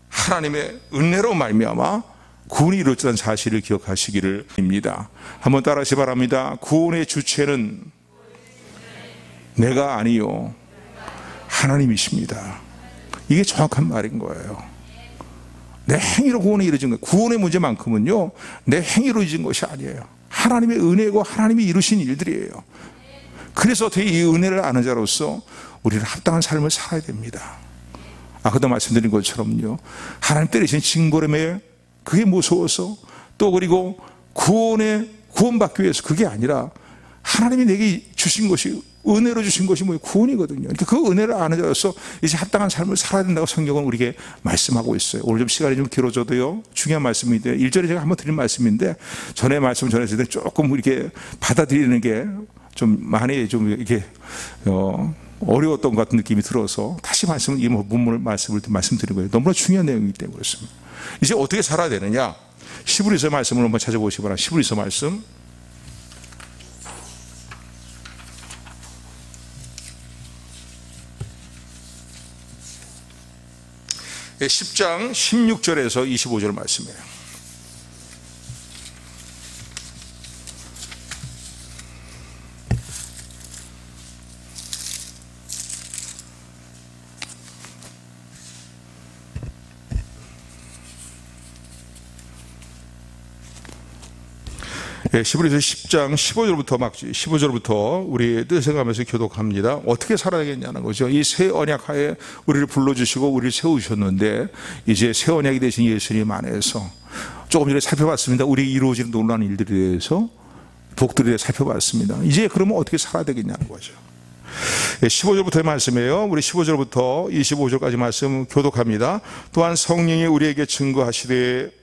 하나님의 은혜로 말미암아 구원이 이루어졌다는 사실을 기억하시기를 입니다. 한번 따라하시 바랍니다. 구원의 주체는 내가 아니요 하나님이십니다. 이게 정확한 말인 거예요. 내 행위로 구원이 이루어진 거예요. 구원의 문제만큼은요 내 행위로 이루어진 것이 아니에요. 하나님의 은혜고 하나님이 이루신 일들이에요. 그래서 어떻게 이 은혜를 아는 자로서 우리는 합당한 삶을 살아야 됩니다. 아까도 말씀드린 것처럼요, 하나님 때리신 징벌함에 그게 무서워서, 또 그리고 구원받기 위해서, 그게 아니라 하나님이 내게 주신 것이, 은혜로 주신 것이 뭐예요? 구원이거든요. 그러니까 그 은혜를 아는 자로서 이제 합당한 삶을 살아야 된다고 성경은 우리에게 말씀하고 있어요. 오늘 좀 시간이 좀 길어져도요 중요한 말씀인데, 1절에 제가 한번 드린 말씀인데 전에 말씀 전했을 때 조금 이렇게 받아들이는 게 좀 많이 좀 이렇게 어려웠던 것 같은 느낌이 들어서 다시 이 본문을 말씀드린 거예요. 너무나 중요한 내용이기 때문에 그렇습니다. 이제 어떻게 살아야 되느냐? 히브리서 말씀을 한번 찾아보시기 바랍니다. 히브리서 말씀 10장 16절에서 25절 말씀이에요. 히브리서 10장 15절부터 우리 뜻을 가면서 교독합니다. 어떻게 살아야 되겠냐는 거죠. 이 새 언약 하에 우리를 불러주시고 우리를 세우셨는데, 이제 새 언약이 되신 예수님 안에서 조금 전에 살펴봤습니다. 우리 이루어지는 놀라운 일들에 대해서, 복들에 대해서 살펴봤습니다. 이제 그러면 어떻게 살아야 되겠냐는 거죠. 15절부터의 말씀이에요. 우리 15절부터 25절까지 말씀 교독합니다. 또한 성령이 우리에게 증거하시되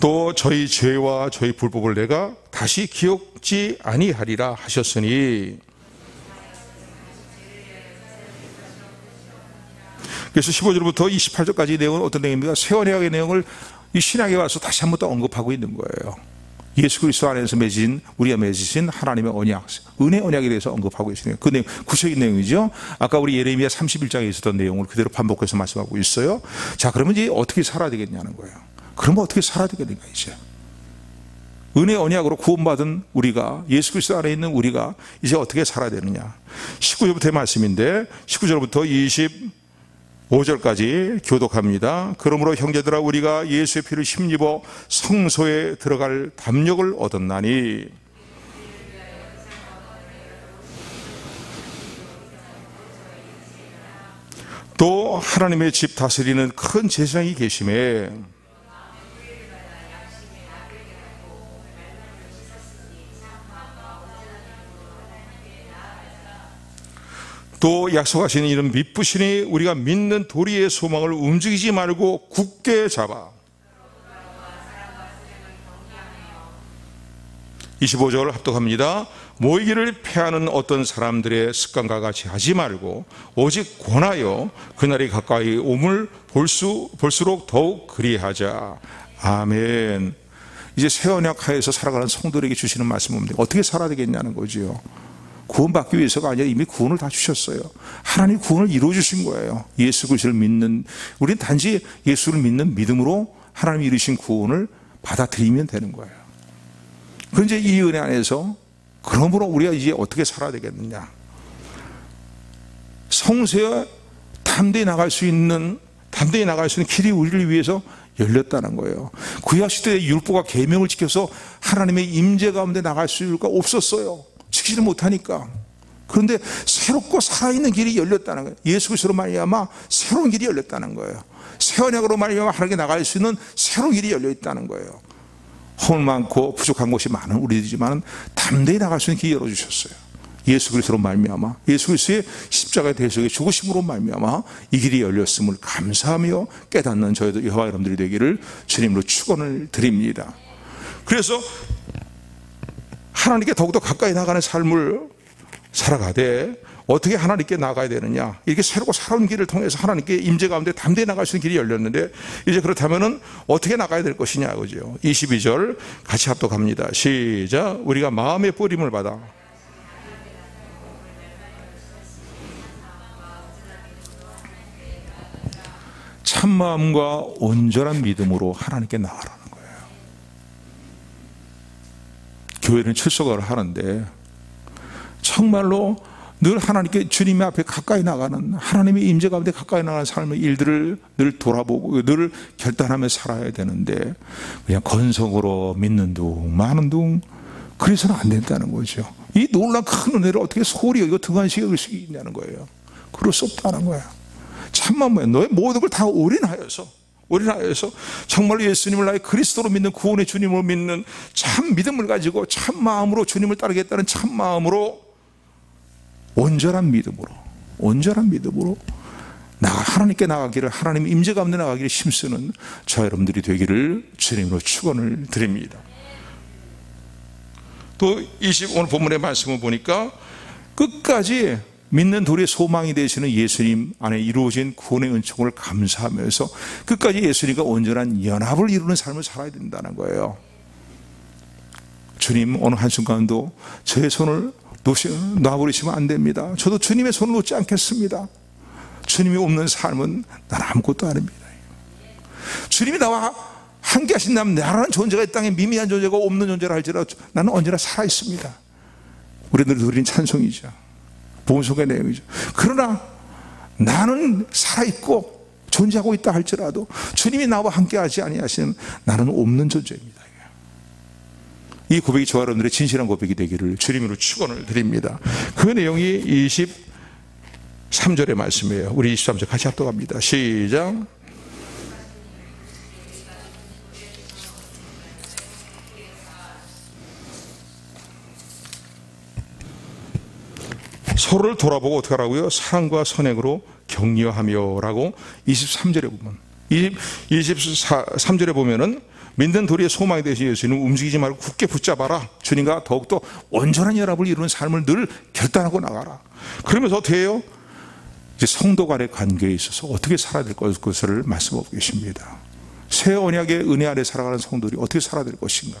또 저희 죄와 저희 불법을 내가 다시 기억지 아니하리라 하셨으니, 그래서 15절부터 28절까지 내용은 어떤 내용입니까? 새 언약의 내용을 이 신약에 와서 다시 한 번 더 언급하고 있는 거예요. 예수 그리스도 안에서 우리가 맺으신 하나님의 언약, 은혜 언약에 대해서 언급하고 계시네요. 그 내용, 구체적인 내용이죠. 아까 우리 예레미야 31장에 있었던 내용을 그대로 반복해서 말씀하고 있어요. 자, 그러면 이제 어떻게 살아야 되겠냐는 거예요. 그러면 어떻게 살아야 되겠는가 이제. 은혜 언약으로 구원받은 우리가, 예수 그리스도 안에 있는 우리가 이제 어떻게 살아야 되느냐. 19절부터의 말씀인데 19절부터 25절까지 교독합니다. 그러므로 형제들아, 우리가 예수의 피를 힘입어 성소에 들어갈 담력을 얻었나니, 또 하나님의 집 다스리는 큰 제사장이 계심에 또 약속하신 이는 미쁘시니 우리가 믿는 도리의 소망을 움직이지 말고 굳게 잡아. 25절 합독합니다. 모이기를 패하는 어떤 사람들의 습관과 같이 하지 말고 오직 권하여 그날이 가까이 오물 볼수록 더욱 그리하자. 아멘. 이제 새 언약 하에서 살아가는 성도들에게 주시는 말씀입니다. 어떻게 살아야 되겠냐는 거죠. 구원받기 위해서가 아니라 이미 구원을 다 주셨어요. 하나님 구원을 이루어 주신 거예요. 예수 그리스도를 믿는, 우리는 단지 예수를 믿는 믿음으로 하나님이 이루신 구원을 받아들이면 되는 거예요. 그런데 이 은혜 안에서 그러므로 우리가 이제 어떻게 살아야 되겠느냐. 성소에 담대히 나갈 수 있는 길이 우리를 위해서 열렸다는 거예요. 구약시대의 율법과 계명을 지켜서 하나님의 임재 가운데 나갈 수가 없었어요. 지키지 못하니까. 그런데 새롭고 살아있는 길이 열렸다는 거예요. 예수 그리스도로 말미암아 새로운 길이 열렸다는 거예요. 새 언약으로 말미암아 하나님께 나갈 수 있는 새로운 길이 열려 있다는 거예요. 허물 많고 부족한 곳이 많은 우리들이지만 담대히 나갈 수 있는 길이 열어주셨어요. 예수 그리스도로 말미암아, 예수 그리스도의 십자가의 대속의 죽으심으로 말미암아 이 길이 열렸음을 감사하며 깨닫는 저희들 여호와 여러분들이 되기를 주님으로 축원을 드립니다. 그래서 하나님께 더욱더 가까이 나가는 삶을 살아가되 어떻게 하나님께 나가야 되느냐, 이렇게 새롭고 새로운 길을 통해서 하나님께 임재 가운데 담대히 나갈 수 있는 길이 열렸는데 이제 그렇다면 어떻게 나가야 될 것이냐, 그죠? 22절 같이 합독합니다. 시작. 우리가 마음의 뿌림을 받아 참마음과 온전한 믿음으로 하나님께 나아가라는 거예요. 교회는 출석을 하는데 정말로 늘 하나님께, 주님 앞에 가까이 나가는, 하나님의 임재 가운데 가까이 나가는 삶의 일들을 늘 돌아보고 늘 결단하며 살아야 되는데 그냥 건성으로 믿는 둥 마는 둥, 그래서는 안 된다는 거죠. 이 놀라운 큰 은혜를 어떻게 소홀히 여기고 등한시 여길 수 있냐는 거예요. 그럴 수 없다는 거야. 참만 너의 모든 걸 다 올인하여서 정말로 예수님을 나의 그리스도로 믿는, 구원의 주님을 믿는 참 믿음을 가지고 참 마음으로 주님을 따르겠다는 참 마음으로 온전한 믿음으로 하나님께 나가기를, 하나님 임재 가운데 나가기를 힘쓰는 저 여러분들이 되기를 주님으로 축원을 드립니다. 또 오늘 본문의 말씀을 보니까 끝까지 믿는 도리의 소망이 되시는 예수님 안에 이루어진 구원의 은총을 감사하면서 끝까지 예수님과 온전한 연합을 이루는 삶을 살아야 된다는 거예요. 주님, 어느 한순간도 저의 손을 놔버리시면 안 됩니다. 저도 주님의 손을 놓지 않겠습니다. 주님이 없는 삶은 난 아무것도 아닙니다. 주님이 나와 함께 하신다면 나라는 존재가 이 땅에 미미한 존재가 없는 존재라 할지라도 나는 언제나 살아있습니다. 우리들 드린 찬송이죠. 보험속의 내용이죠. 그러나 나는 살아있고 존재하고 있다 할지라도 주님이 나와 함께 하지 아니하시면 나는 없는 존재입니다. 이 고백이 저와 여러분들의 진실한 고백이 되기를 주님으로 축원을 드립니다. 그 내용이 23절의 말씀이에요. 우리 23절 같이 합독합니다. 시작. 서로를 돌아보고 어떻게 하라고요? 사랑과 선행으로 격려하며 라고 23절에 보면, 23절에 보면은 믿는 도리의 소망이 되신 예수님, 움직이지 말고 굳게 붙잡아라. 주님과 더욱더 온전한 연합을 이루는 삶을 늘 결단하고 나가라. 그러면서 어떻게 해요? 이제 성도 간의 관계에 있어서 어떻게 살아야 될 것을 말씀하고 계십니다. 새 언약의 은혜 아래 살아가는 성도들이 어떻게 살아야 될 것인가.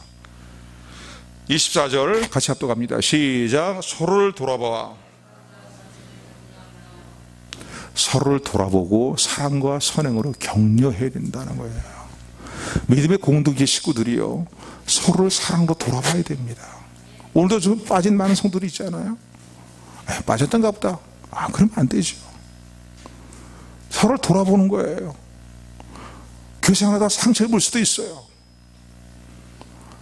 24절 같이 합독합니다. 시작. 서로를 돌아보고 사랑과 선행으로 격려해야 된다는 거예요. 믿음의 공동체 식구들이요, 서로를 사랑으로 돌아봐야 됩니다. 오늘도 좀 빠진 많은 성도들이 있잖아요. 빠졌던가 보다. 그러면 안 되죠. 서로를 돌아보는 거예요. 교회 생활하다 상처 입을 수도 있어요.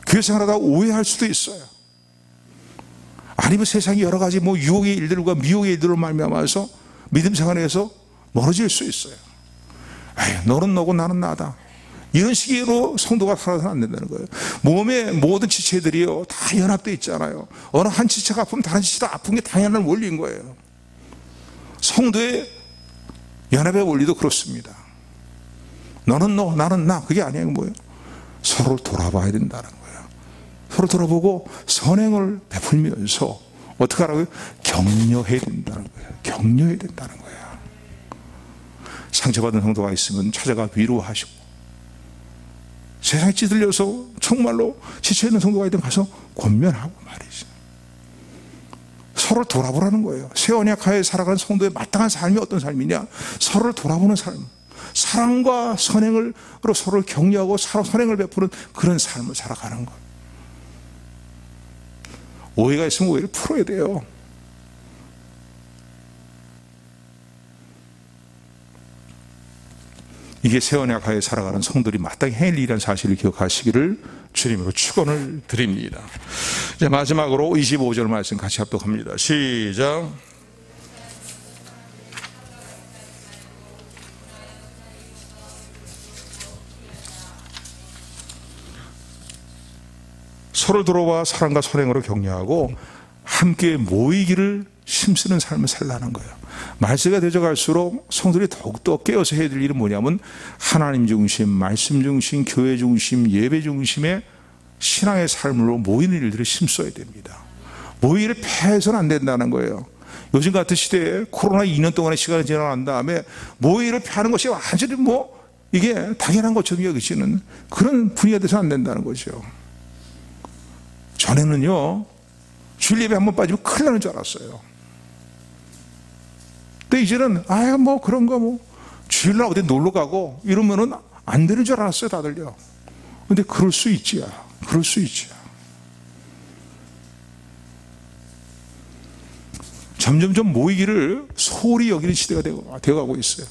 교회 생활하다 오해할 수도 있어요. 아니면 세상에 여러 가지 유혹의 일들과 미혹의 일들로 말미암아서 믿음 생활에서 멀어질 수 있어요. 너는 너고 나는 나다. 이런 식으로 성도가 살아서는 안 된다는 거예요. 몸의 모든 지체들이요 다 연합되어 있잖아요. 어느 한 지체가 아프면 다른 지체도 아픈 게 당연한 원리인 거예요. 성도의 연합의 원리도 그렇습니다. 너는 너, 나는 나. 그게 아니에요. 뭐예요? 서로를 돌아봐야 된다는 거예요. 서로 돌아보고 선행을 베풀면서 어떻게 하라고요? 격려해야 된다는 거예요. 격려해야 된다는 거예요. 상처받은 성도가 있으면 찾아가 위로하시고, 세상에 찌들려서 정말로 지쳐있는 성도가 있으면 가서 권면하고 말이죠. 서로를 돌아보라는 거예요. 새 언약하에 살아가는 성도의 마땅한 삶이 어떤 삶이냐? 서로를 돌아보는 삶, 사랑과 선행으로 서로를 격려하고 선행을 베푸는 그런 삶을 살아가는 거예요. 오해가 있으면 오해를 풀어야 돼요. 이게 새 언약하에 살아가는 성들이 마땅히 해야 할 일이라는 사실을 기억하시기를 주님으로 축원을 드립니다. 이제 마지막으로 25절 말씀 같이 합독합니다. 시작. 서로 돌아와 사랑과 선행으로 격려하고 함께 모이기를 힘쓰는 삶을 살라는 거예요. 말세가 되어갈수록 성도들이 더욱더 깨어서 해야 될 일은 뭐냐면 하나님 중심, 말씀 중심, 교회 중심, 예배 중심의 신앙의 삶으로 모이는 일들을 심어야 됩니다. 모이를 패해서는 안 된다는 거예요. 요즘 같은 시대에 코로나 2년 동안의 시간이 지나고 난 다음에 모이를 패하는 것이 완전히 이게 당연한 것처럼 여기시는 그런 분위기가 돼서 안 된다는 거죠. 전에는요, 주일 예배 한번 빠지면 큰일 나는 줄 알았어요. 근데 이제는 그런 거 주일날 어디 놀러 가고 이러면은 안 되는 줄 알았어요, 다들요. 근데 그럴 수 있지요. 그럴 수 있지요. 점점점 모이기를 소홀히 여기는 시대가 되어가고 있어요.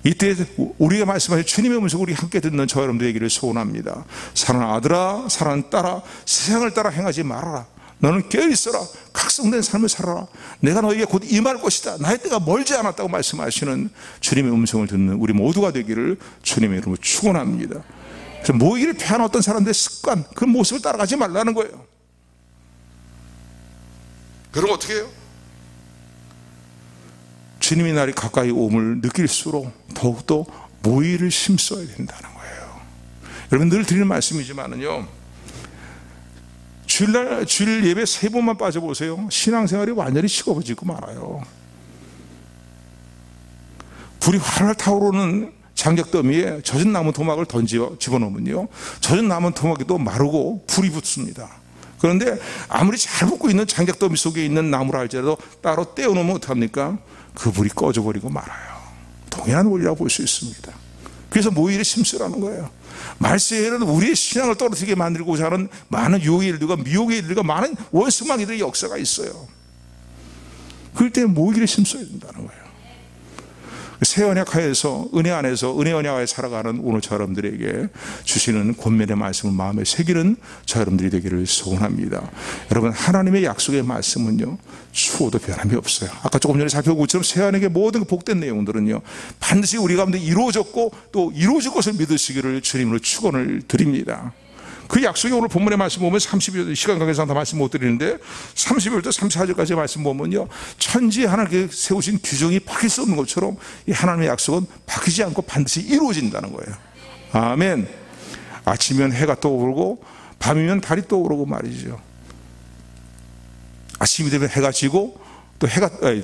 이때 우리가 말씀하신 주님의 음성을 우리 함께 듣는 저 여러분들 에게를 소원합니다. 사랑하는 아들아, 사랑하는 딸아, 세상을 따라 행하지 말아라. 너는 깨어있어라. 각성된 삶을 살아라. 내가 너에게 곧 임할 것이다. 나의 때가 멀지 않았다고 말씀하시는 주님의 음성을 듣는 우리 모두가 되기를 주님의 이름으로 축원합니다. 그래서 모이기를 패한 어떤 사람들의 습관, 그 모습을 따라가지 말라는 거예요. 그럼 어떻게 해요? 주님의 날이 가까이 옴을 느낄수록 더욱더 모이를 심어야 된다는 거예요. 여러분 늘 드리는 말씀이지만은요, 주일 예배 3번만 빠져보세요. 신앙생활이 완전히 식어지고 말아요. 불이 활활 타오르는 장작더미에 젖은 나무 토막을 집어넣으면요, 젖은 나무 토막이 또 마르고 불이 붙습니다. 그런데 아무리 잘 붙고 있는 장작더미 속에 있는 나무를 할지라도 따로 떼어놓으면 어떡합니까? 그 불이 꺼져버리고 말아요. 동일한 원리라고 볼 수 있습니다. 그래서 모이를 심으라는 거예요. 말세에는 우리의 신앙을 떨어뜨리게 만들고자 하는 많은 유혹의 일들과 미혹의 일들과 많은 원수마귀들의 역사가 있어요. 그럴 때 모이기를 심어야 된다는 거예요. 새 언약하에서 은혜 안에서 은혜 언약하에 살아가는 오늘 저 여러분들에게 주시는 권면의 말씀을 마음에 새기는 저 여러분들이 되기를 소원합니다. 여러분, 하나님의 약속의 말씀은요, 추워도 변함이 없어요. 아까 조금 전에 살펴본 것처럼 새 언약의 모든 복된 내용들은요, 반드시 우리 가운데 이루어졌고 또 이루어질 것을 믿으시기를 주님으로 축원을 드립니다. 그 약속이 오늘 본문의 말씀 보면 30여 시간 관계상 다 말씀 못 드리는데 31절부터 34절까지 말씀 보면요, 천지에 하나님께 세우신 규정이 바뀔 수 없는 것처럼 이 하나님의 약속은 바뀌지 않고 반드시 이루어진다는 거예요. 아멘. 아침이면 해가 떠오르고 밤이면 달이 떠오르고 말이죠. 아침이 되면 해가 지고 또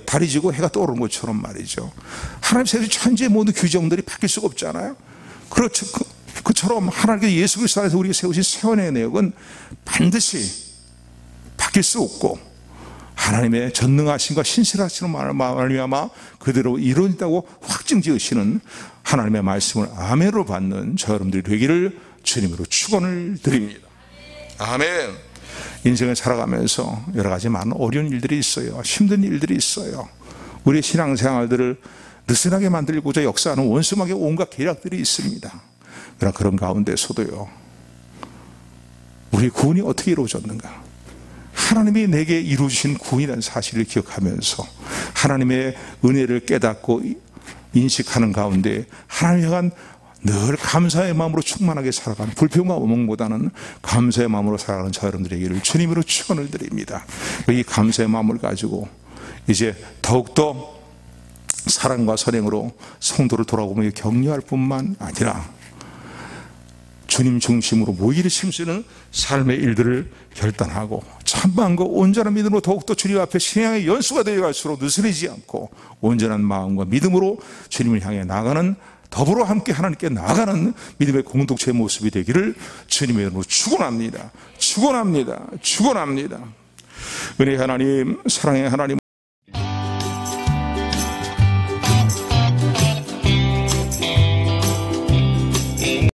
달이 지고 해가 떠오르는 것처럼 말이죠. 하나님 세우신 천지의 모든 규정들이 바뀔 수가 없잖아요. 그렇죠. 그처럼 하나님께서 예수 그리스도 안에서 우리가 세우신 새 언약의 내용은 반드시 바뀔 수 없고 하나님의 전능하심과 신실하심을 말미암아 그대로 이루어진다고 확증지으시는 하나님의 말씀을 아멘으로 받는 저 여러분들이 되기를 주님으로 축원을 드립니다. 아멘. 인생을 살아가면서 여러 가지 많은 어려운 일들이 있어요. 힘든 일들이 있어요. 우리의 신앙생활들을 느슨하게 만들고자 역사하는 원수마귀의 온갖 계략들이 있습니다. 그러나 그런 가운데서도요, 우리 구원이 어떻게 이루어졌는가? 하나님이 내게 이루어주신 구원이라는 사실을 기억하면서 하나님의 은혜를 깨닫고 인식하는 가운데 하나님에 향한 늘 감사의 마음으로 충만하게 살아가는, 불평과 원망보다는 감사의 마음으로 살아가는 저 여러분들에게를 주님으로 축원을 드립니다. 이 감사의 마음을 가지고 이제 더욱더 사랑과 선행으로 성도를 돌아보며 격려할 뿐만 아니라 주님 중심으로 모이를 심쓰는 삶의 일들을 결단하고 참만과 온전한 믿음으로 더욱더 주님 앞에 신앙의 연수가 되어갈수록 느슨해지지 않고 온전한 마음과 믿음으로 주님을 향해 나아가는, 더불어 함께 하나님께 나아가는 믿음의 공동체의 모습이 되기를 주님의 이름으로 축원합니다. 축원합니다. 축원합니다. 은혜의 하나님, 사랑의 하나님,